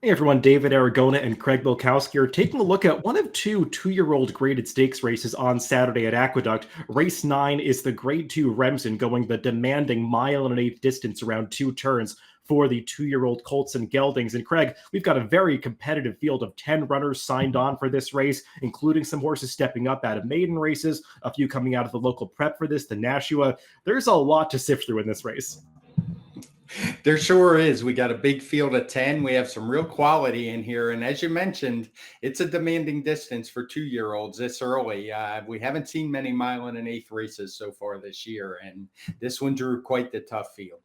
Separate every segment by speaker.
Speaker 1: Hey everyone, David Aragona and Craig Milkowski are taking a look at one of two-year-old graded stakes races on Saturday at Aqueduct. Race 9 is the Grade 2 Remsen going the demanding mile-and-an-eighth distance around 2 turns for the 2-year-old Colts and Geldings. And Craig, we've got a very competitive field of 10 runners signed on for this race, including some horses stepping up out of maiden races, a few coming out of the local prep for this, the Nashua. There's a lot to sift through in this race.
Speaker 2: There sure is. We got a big field of 10. We have some real quality in here. And as you mentioned, it's a demanding distance for 2-year-olds this early. We haven't seen many mile-and-an-eighth races so far this year. And this one drew quite the tough field.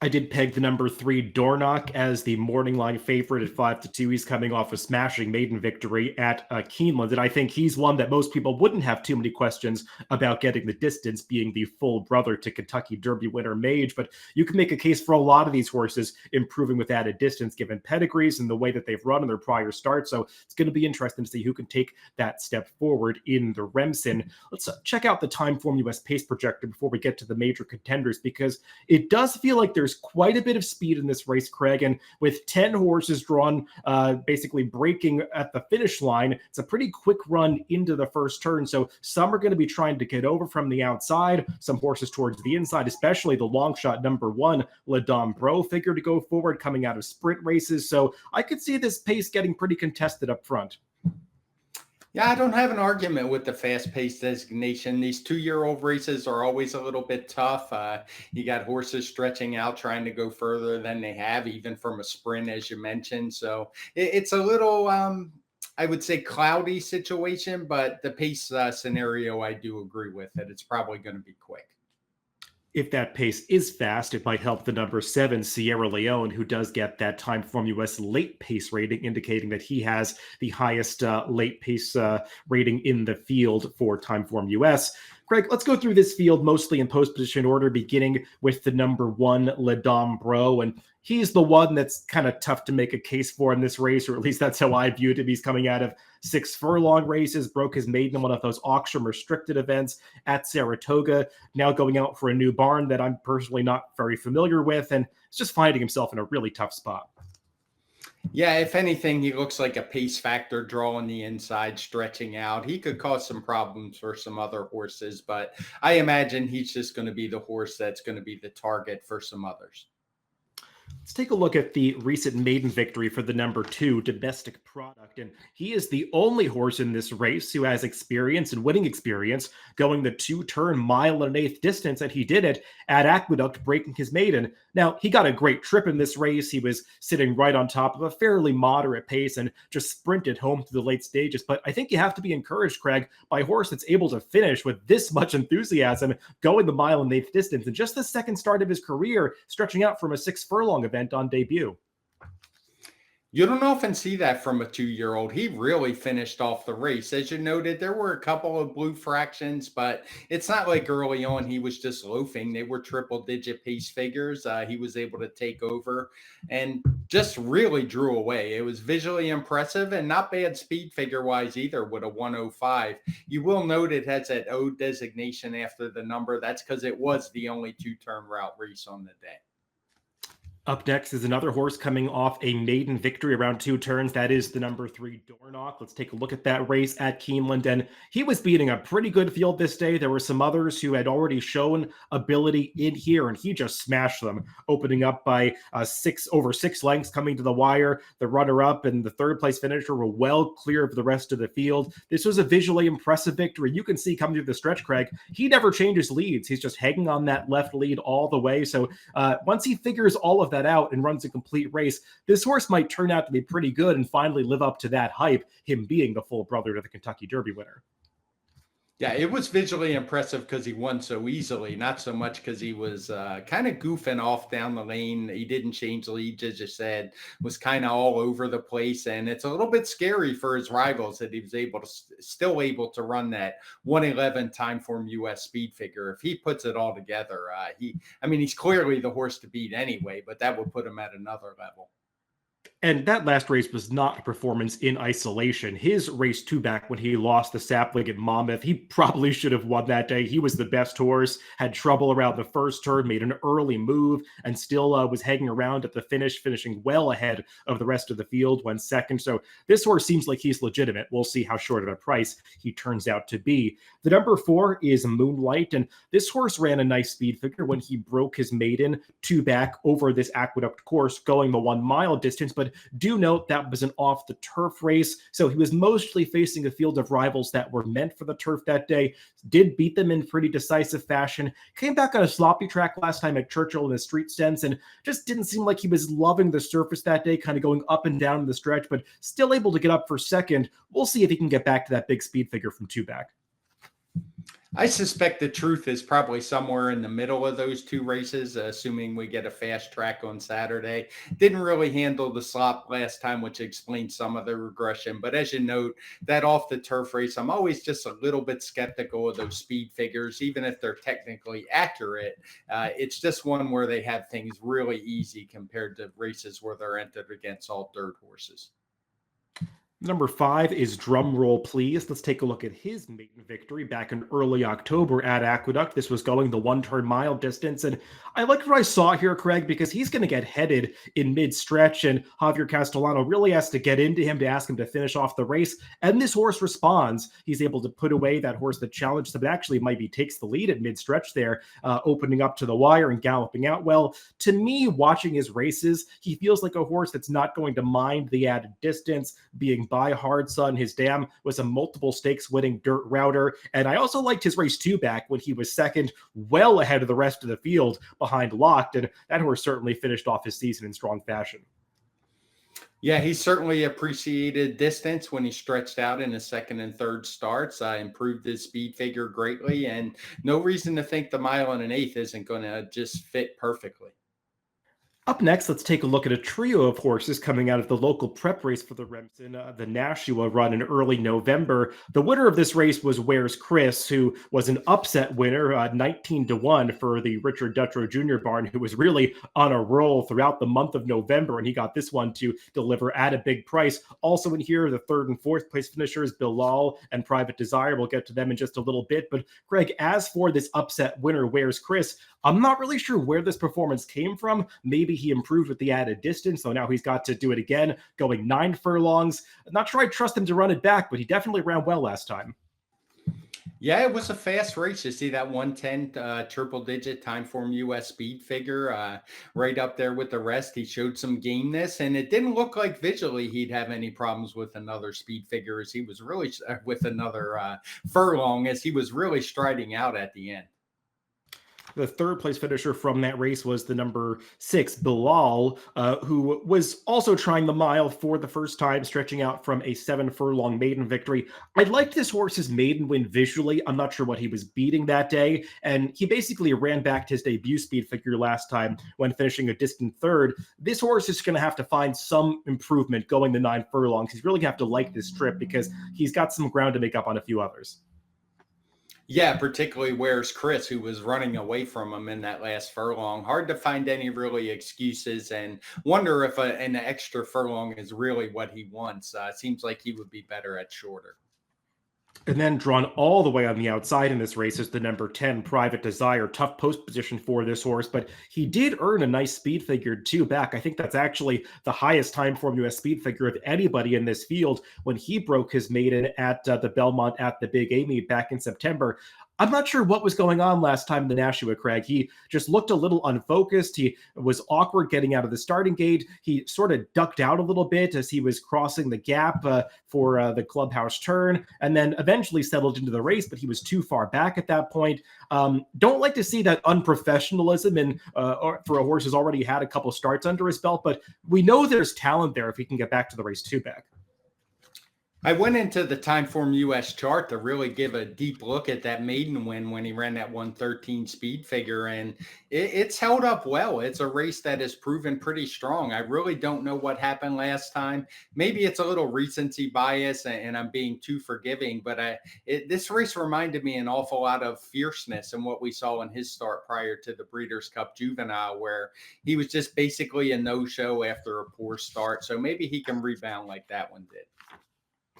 Speaker 1: I did peg the number 3 Dornoch as the morning line favorite at 5-2. He's coming off a smashing maiden victory at Keeneland, and I think he's one that most people wouldn't have too many questions about getting the distance, being the full brother to Kentucky Derby winner Mage. But you can make a case for a lot of these horses improving with added distance, given pedigrees and the way that they've run in their prior starts. So it's going to be interesting to see who can take that step forward in the Remsen. Let's check out the Timeform US pace projector before we get to the major contenders, because it does feel like there's quite a bit of speed in this race, Craig, and with 10 horses drawn basically breaking at the finish line, it's a pretty quick run into the first turn. So some are going to be trying to get over from the outside, some horses towards the inside, especially the long shot number 1 Le Bro figure to go forward coming out of sprint races. So I could see this pace getting pretty contested up front.
Speaker 2: Yeah, I don't have an argument with the fast-paced designation. These 2-year-old races are always a little bit tough. You got horses stretching out, trying to go further than they have, even from a sprint, as you mentioned. So it's a little, I would say, cloudy situation, but the pace scenario, I do agree with that it's probably going to be quick.
Speaker 1: If that pace is fast, it might help the number 7 Sierra Leone, who does get that Timeform US late pace rating, indicating that he has the highest late pace rating in the field for Timeform US. Craig, let's go through this field mostly in post-position order, beginning with the number 1 Le Bro. And he's the one that's kind of tough to make a case for in this race, or at least that's how I viewed him. He's coming out of 6 furlong races, broke his maiden in one of those auction restricted events at Saratoga, now going out for a new barn that I'm personally not very familiar with, and is just finding himself in a really tough spot.
Speaker 2: Yeah, if anything, he looks like a pace factor draw on the inside, stretching out. He could cause some problems for some other horses, but I imagine he's just going to be the horse that's going to be the target for some others.
Speaker 1: Let's take a look at the recent maiden victory for the number 2 Domestic Product. And he is the only horse in this race who has experience and winning experience going the 2-turn mile-and-an-eighth distance, and he did it at Aqueduct, breaking his maiden. Now, he got a great trip in this race. He was sitting right on top of a fairly moderate pace and just sprinted home through the late stages. But I think you have to be encouraged, Craig, by a horse that's able to finish with this much enthusiasm, going the mile-and-an-eighth distance in just the second start of his career, stretching out from a 6 furlong event on debut.
Speaker 2: You don't often see that from a 2-year-old. He really finished off the race. As you noted, there were a couple of blue fractions, but it's not like early on he was just loafing. They were triple-digit pace figures. He was able to take over and just really drew away. It was visually impressive and not bad speed figure-wise either with a 105. You will note it has that O designation after the number. That's because it was the only 2-turn route race on the day.
Speaker 1: Up next is another horse coming off a maiden victory around 2 turns. That is the number 3 Dornoch. Let's take a look at that race at Keeneland. And he was beating a pretty good field this day. There were some others who had already shown ability in here, and he just smashed them, opening up by over 6 lengths coming to the wire. The runner-up and the third-place finisher were well clear of the rest of the field. This was a visually impressive victory. You can see coming through the stretch, Craig, he never changes leads. He's just hanging on that left lead all the way. So once he figures all of that out and runs a complete race, this horse might turn out to be pretty good and finally live up to that hype, him being the full brother to the Kentucky Derby winner.
Speaker 2: Yeah, it was visually impressive because he won so easily, not so much because he was kind of goofing off down the lane. He didn't change leads, as you said, was kind of all over the place. And it's a little bit scary for his rivals that he was still able to run that 111 Timeform US speed figure. If he puts it all together, he's clearly the horse to beat anyway, but that would put him at another level.
Speaker 1: And that last race was not a performance in isolation. His race two back when he lost the sapling at Monmouth, he probably should have won that day. He was the best horse, had trouble around the first turn, made an early move, and still was hanging around at the finish, finishing well ahead of the rest of the field, went second. So this horse seems like he's legitimate. We'll see how short of a price he turns out to be. The number 4 is Moonlight, and this horse ran a nice speed figure when he broke his maiden two back over this Aqueduct course, going the 1 mile distance, but do note that was an off the turf race, so he was mostly facing a field of rivals that were meant for the turf that day. Did beat them in pretty decisive fashion. Came back on a sloppy track last time at Churchill in the street stents, and just didn't seem like he was loving the surface that day, kind of going up and down in the stretch, but still able to get up for second. We'll see if he can get back to that big speed figure from two back.
Speaker 2: I suspect the truth is probably somewhere in the middle of those two races, assuming we get a fast track on Saturday. Didn't really handle the slop last time, which explains some of the regression. But as you note, that off the turf race, I'm always just a little bit skeptical of those speed figures, even if they're technically accurate. It's just one where they have things really easy compared to races where they're entered against all dirt horses.
Speaker 1: Number 5 is Drum Roll Please. Let's take a look at his maiden victory back in early October at Aqueduct. This was going the 1 turn mile distance. And I like what I saw here, Craig, because he's going to get headed in mid-stretch, and Javier Castellano really has to get into him to ask him to finish off the race. And this horse responds. He's able to put away that horse that challenged him. It actually maybe takes the lead at mid-stretch there, opening up to the wire and galloping out. Well, to me, watching his races, he feels like a horse that's not going to mind the added distance, being by Hard Sun. His dam was a multiple stakes winning dirt router. And I also liked his race two back when he was second, well ahead of the rest of the field behind Locked. And that horse certainly finished off his season in strong fashion.
Speaker 2: Yeah, he certainly appreciated distance when he stretched out in his second and third starts. Improved his speed figure greatly, and no reason to think the 1 1/8 isn't going to just fit perfectly.
Speaker 1: Up next, let's take a look at a trio of horses coming out of the local prep race for the Remsen, the Nashua run in early November. The winner of this race was Where's Chris, who was an upset winner, 19-1 for the Richard Dutrow Jr. barn, who was really on a roll throughout the month of November, and he got this one to deliver at a big price. Also in here, the 3rd and 4th place finishers, Bilal and Private Desire. We'll get to them in just a little bit. But Greg, as for this upset winner, Where's Chris, I'm not really sure where this performance came from. Maybe he improved with the added distance, so now he's got to do it again, going 9 furlongs. Not sure I trust him to run it back, but he definitely ran well last time.
Speaker 2: Yeah, it was a fast race. You see that 110 triple digit time form US speed figure right up there with the rest. He showed some gameness, and it didn't look like visually he'd have any problems with another speed figure, as he was really with another furlong, as he was really striding out at the end.
Speaker 1: The 3rd place finisher from that race was the number 6, Bilal, who was also trying the mile for the first time, stretching out from a 7 furlong maiden victory. I liked this horse's maiden win visually. I'm not sure what he was beating that day, and he basically ran back to his debut speed figure last time when finishing a distant 3rd. This horse is going to have to find some improvement going the 9 furlongs. He's really going to have to like this trip because he's got some ground to make up on a few others.
Speaker 2: Yeah, particularly Where's Chris, who was running away from him in that last furlong. Hard to find any really excuses, and wonder if an extra furlong is really what he wants. Seems like he would be better at shorter.
Speaker 1: And then drawn all the way on the outside in this race is the number 10, Private Desire. Tough post position for this horse, but he did earn a nice speed figure two back. I think that's actually the highest time form US speed figure of anybody in this field when he broke his maiden at the Belmont at the Big Amy back in September. I'm not sure what was going on last time in the Nashua, Craig. He just looked a little unfocused. He was awkward getting out of the starting gate. He sort of ducked out a little bit as he was crossing the gap for the clubhouse turn, and then eventually settled into the race, but he was too far back at that point. Don't like to see that unprofessionalism for a horse who's already had a couple starts under his belt, but we know there's talent there if he can get back to the race two back.
Speaker 2: I went into the Timeform US chart to really give a deep look at that maiden win when he ran that 113 speed figure, and it's held up well. It's a race that has proven pretty strong. I really don't know what happened last time. Maybe it's a little recency bias, and I'm being too forgiving, but this race reminded me an awful lot of fierceness and what we saw in his start prior to the Breeders' Cup Juvenile, where he was just basically a no-show after a poor start. So maybe he can rebound like that one did.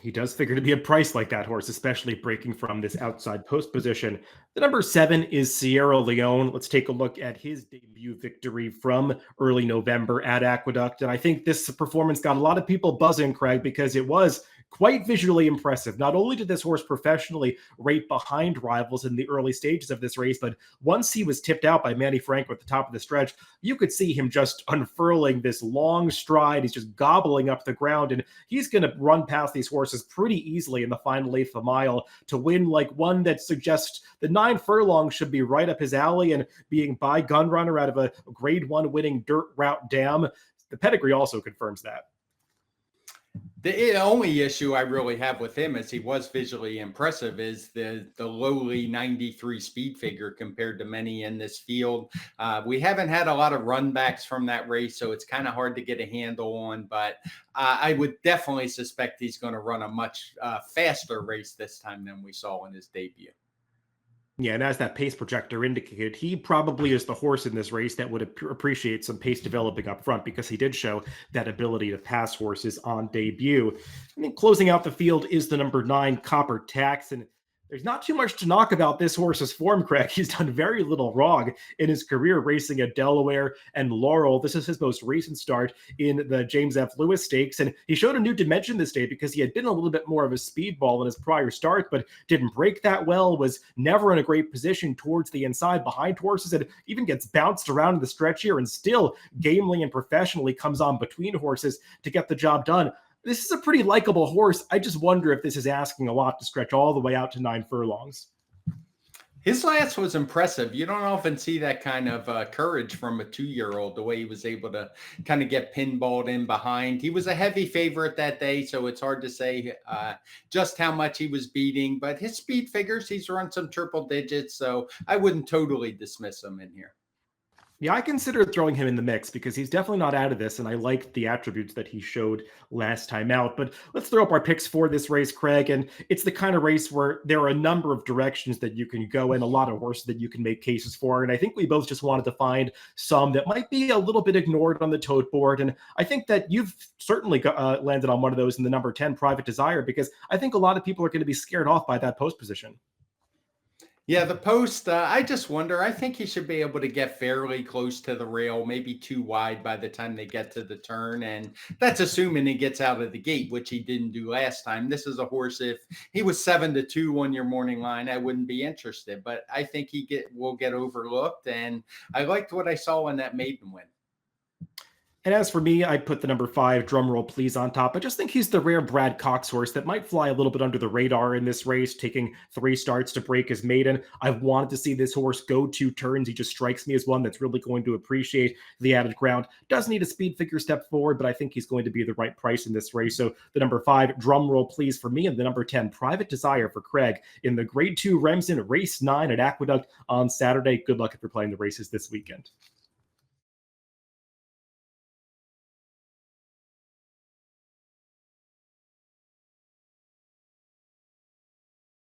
Speaker 1: He does figure to be a price like that horse, especially breaking from this outside post position. The number 7 is Sierra Leone. Let's take a look at his debut victory from early November at Aqueduct. And I think this performance got a lot of people buzzing, Craig, because it was quite visually impressive. Not only did this horse professionally rate behind rivals in the early stages of this race, but once he was tipped out by Manny Franco at the top of the stretch, you could see him just unfurling this long stride. He's just gobbling up the ground, and he's going to run past these horses pretty easily in the final eighth of a mile to win like one that suggests the 9 furlongs should be right up his alley, and being by gun runner out of a grade 1 winning dirt route dam. The pedigree also confirms that.
Speaker 2: The only issue I really have with him, as he was visually impressive, is the lowly 93 speed figure compared to many in this field. We haven't had a lot of runbacks from that race, so it's kind of hard to get a handle on, but I would definitely suspect he's going to run a much faster race this time than we saw in his debut.
Speaker 1: Yeah, and as that pace projector indicated, he probably is the horse in this race that would appreciate some pace developing up front, because he did show that ability to pass horses on debut. I mean, closing out the field is the number 9, Copper Tax, and there's not too much to knock about this horse's form, Craig. He's done very little wrong in his career racing at Delaware and Laurel. This is his most recent start in the James F. Lewis Stakes, and he showed a new dimension this day because he had been a little bit more of a speedball in his prior start, but didn't break that well, was never in a great position towards the inside behind horses, and even gets bounced around in the stretch here and still gamely and professionally comes on between horses to get the job done. This is a pretty likable horse. I just wonder if this is asking a lot to stretch all the way out to 9 furlongs.
Speaker 2: His last was impressive. You don't often see that kind of courage from a 2-year-old, the way he was able to kind of get pinballed in behind. He was a heavy favorite that day, so it's hard to say just how much he was beating. But his speed figures, he's run some triple digits, so I wouldn't totally dismiss him in here.
Speaker 1: Yeah, I consider throwing him in the mix because he's definitely not out of this, and I liked the attributes that he showed last time out. But let's throw up our picks for this race, Craig, and it's the kind of race where there are a number of directions that you can go and a lot of horses that you can make cases for, and I think we both just wanted to find some that might be a little bit ignored on the tote board, and I think that you've certainly landed on one of those in the number 10, Private Desire, because I think a lot of people are going to be scared off by that post position.
Speaker 2: Yeah, the post, I just wonder. I think he should be able to get fairly close to the rail, maybe too wide by the time they get to the turn. And that's assuming he gets out of the gate, which he didn't do last time. This is a horse, if he was 7-2 on your morning line, I wouldn't be interested. But I think will get overlooked. And I liked what I saw in that maiden win.
Speaker 1: And as for me, I put the number 5, drumroll please, on top. I just think he's the rare Brad Cox horse that might fly a little bit under the radar in this race, taking 3 starts to break his maiden. I've wanted to see this horse go 2 turns. He just strikes me as one that's really going to appreciate the added ground. Does need a speed figure step forward, but I think he's going to be the right price in this race. So the number 5, drumroll please, for me, and the number 10, Private Desire, for Craig in the Grade 2 Remsen Race 9 at Aqueduct on Saturday. Good luck if you're playing the races this weekend.